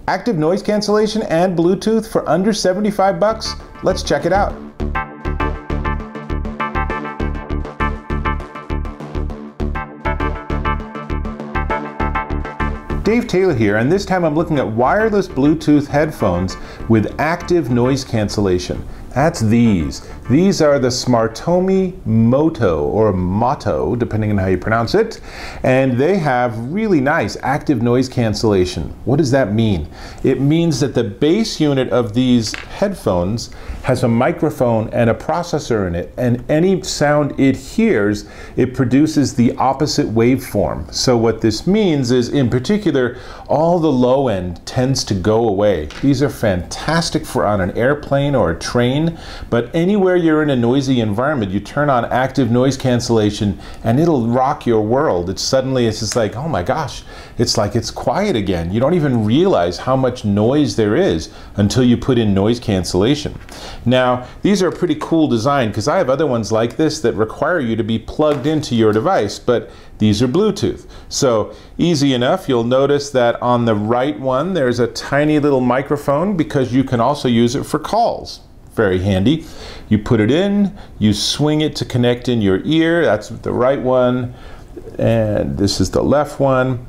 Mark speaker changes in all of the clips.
Speaker 1: Active noise cancellation and Bluetooth for under 75 bucks? Let's check it out. Dave Taylor here, and this time I'm looking at wireless Bluetooth headphones with active noise cancellation. That's these. These are the SmartOmi Moto, or Motto, depending on how you pronounce it. And they have really nice active noise cancellation. What does that mean? It means that the base unit of these headphones has a microphone and a processor in it, and any sound it hears, it produces the opposite waveform. So what this means is, in particular, all the low end tends to go away. These are fantastic for on an airplane or a train, but anywhere you're in a noisy environment, you turn on active noise cancellation and it'll rock your world. It's just like, oh my gosh, it's like it's quiet again. You don't even realize how much noise there is until you put in noise cancellation. Now, these are a pretty cool design because I have other ones like this that require you to be plugged into your device, but these are Bluetooth. So easy enough. You'll notice that on the right one there's a tiny little microphone because you can also use it for calls. Very handy. You put it in, you swing it to connect in your ear. That's the right one, and this is the left one.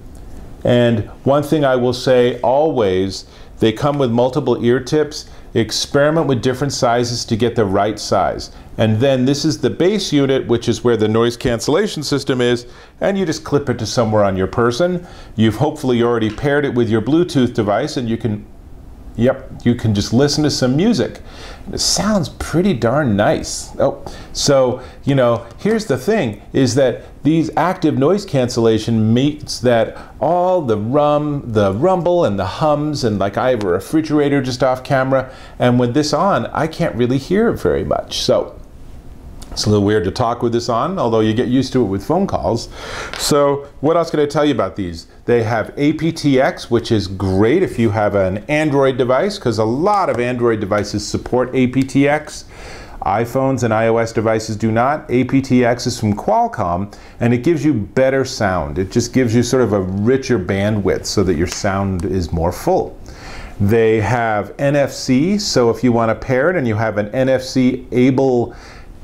Speaker 1: And one thing I will say always, they come with multiple ear tips. Experiment with different sizes to get the right size. And then this is the base unit, which is where the noise cancellation system is, and you just clip it to somewhere on your person. You've hopefully already paired it with your Bluetooth device, and you can just listen to some music. It sounds pretty darn nice. So, here's the thing, is that these active noise cancellation means that all the rumble and the hums, and like I have a refrigerator just off camera, and with this on, I can't really hear it very much. So it's a little weird to talk with this on, although you get used to it with phone calls. So what else can I tell you about these? They have aptX, which is great if you have an Android device, because a lot of Android devices support aptX. iPhones and iOS devices do not. aptX is from Qualcomm, and it gives you better sound. It just gives you sort of a richer bandwidth so that your sound is more full. They have NFC, so if you want to pair it and you have an NFC-able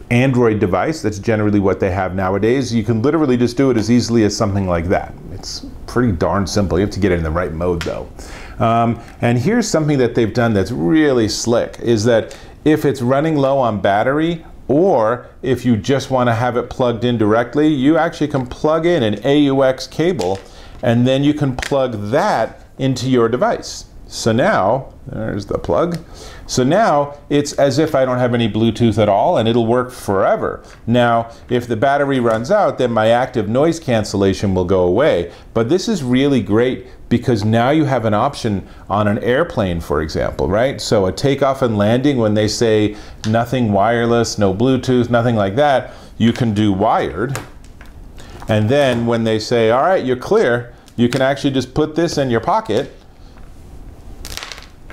Speaker 1: Android device, that's generally what they have nowadays, you can literally just do it as easily as something like that. It's pretty darn simple. You have to get it in the right mode though. And here's something that they've done that's really slick, is that if it's running low on battery, or if you just want to have it plugged in directly, you actually can plug in an AUX cable, and then you can plug that into your device. So now, there's the plug. So now it's as if I don't have any Bluetooth at all, and it'll work forever. Now, if the battery runs out, then my active noise cancellation will go away. But this is really great because now you have an option on an airplane, for example, right? So a takeoff and landing, when they say nothing wireless, no Bluetooth, nothing like that, you can do wired. And then when they say, all right, you're clear, you can actually just put this in your pocket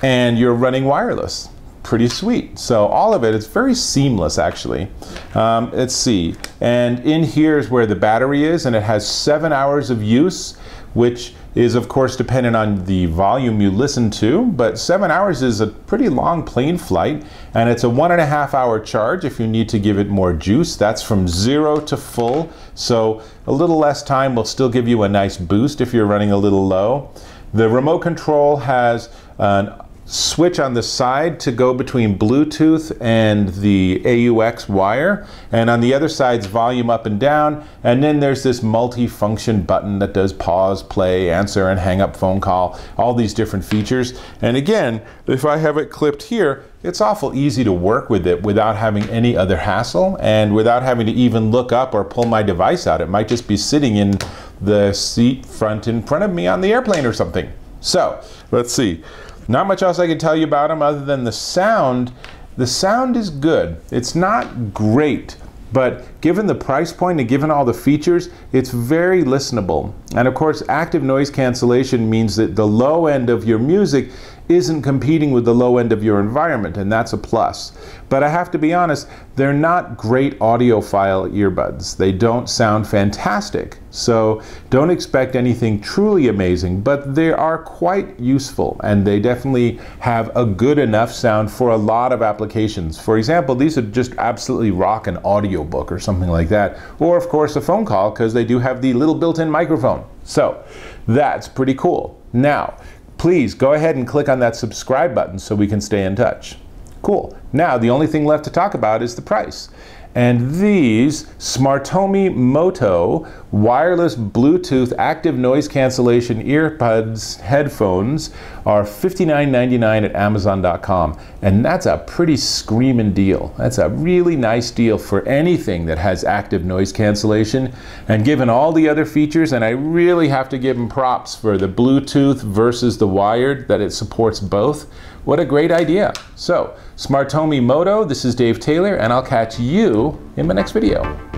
Speaker 1: and you're running wireless. Pretty sweet. So all of it's very seamless actually. Let's see, and in here is where the battery is, and it has 7 hours of use, which is of course dependent on the volume you listen to, but 7 hours is a pretty long plane flight, and it's a 1.5 hour charge if you need to give it more juice. That's from 0 to full, so a little less time will still give you a nice boost if you're running a little low. The remote control has an switch on the side to go between Bluetooth and the AUX wire, and on the other side's volume up and down, and then there's this multi-function button that does pause, play, answer, and hang up phone call, all these different features. And again, if I have it clipped here, it's awful easy to work with it without having any other hassle, and without having to even look up or pull my device out. It might just be sitting in the seat in front of me on the airplane or something. So let's see. Not much else I can tell you about them other than the sound. The sound is good. It's not great, but given the price point and given all the features, it's very listenable. And of course, active noise cancellation means that the low end of your music isn't competing with the low end of your environment, and that's a plus. But I have to be honest, they're not great audiophile earbuds. They don't sound fantastic, so don't expect anything truly amazing, but they are quite useful, and they definitely have a good enough sound for a lot of applications. For example, these would just absolutely rock an audiobook or something like that, or of course a phone call, because they do have the little built-in microphone. So that's pretty cool. Now, please go ahead and click on that subscribe button so we can stay in touch. Cool. Now, the only thing left to talk about is the price. And these SmartOmi Moto wireless Bluetooth active noise cancellation earbuds headphones are $59.99 at Amazon.com. And that's a pretty screaming deal. That's a really nice deal for anything that has active noise cancellation. And given all the other features, and I really have to give them props for the Bluetooth versus the wired, that it supports both. What a great idea. So, SmartOmi Moto, this is Dave Taylor, and I'll catch you in my next video.